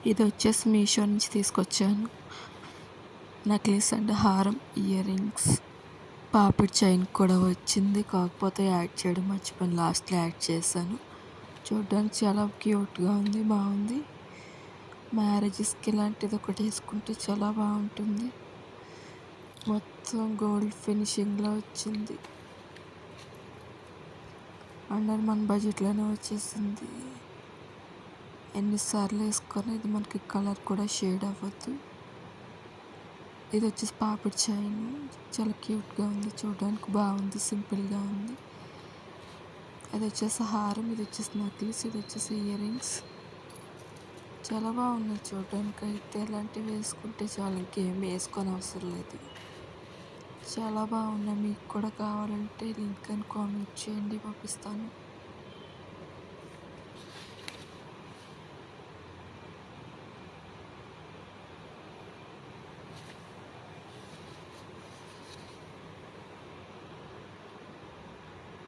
ఇది వచ్చేసి మీషో నుంచి తీసుకొచ్చాను. నెక్లెస్ అండ్ హారం, ఇయర్ రింగ్స్, పాపిడి చైన్ కూడా వచ్చింది. కాకపోతే యాడ్ చేయడం మర్చిపోయాను, లాస్ట్లో యాడ్ చేశాను. చూడడానికి చాలా క్యూట్గా ఉంది, బాగుంది. మ్యారేజెస్కి ఇలాంటిది ఒకటి వేసుకుంటే చాలా బాగుంటుంది. మొత్తం గోల్డ్ ఫినిషింగ్లో వచ్చింది. అండర్ మన బడ్జెట్లోనే వచ్చేసింది. ఎన్నిసార్లు వేసుకొని ఇది మనకి కలర్ కూడా షేడ్ అవ్వద్దు. ఇది వచ్చేసి పాపిడి చైన్, చాలా క్యూట్గా ఉంది, చూడడానికి బాగుంది, సింపుల్గా ఉంది. అది వచ్చేసి హారం, ఇది వచ్చేసి నెక్లెస్, ఇది వచ్చేసి ఇయర్ రింగ్స్. చాలా బాగున్నాయి చూడడానికి. అయితే ఇలాంటివి వేసుకుంటే చాలా, ఇంకేం వేసుకొని అవసరం లేదు. చాలా బాగున్నాయి. మీకు కూడా కావాలంటే లింక్ అని కామెంట్ చేయండి, పంపిస్తాను.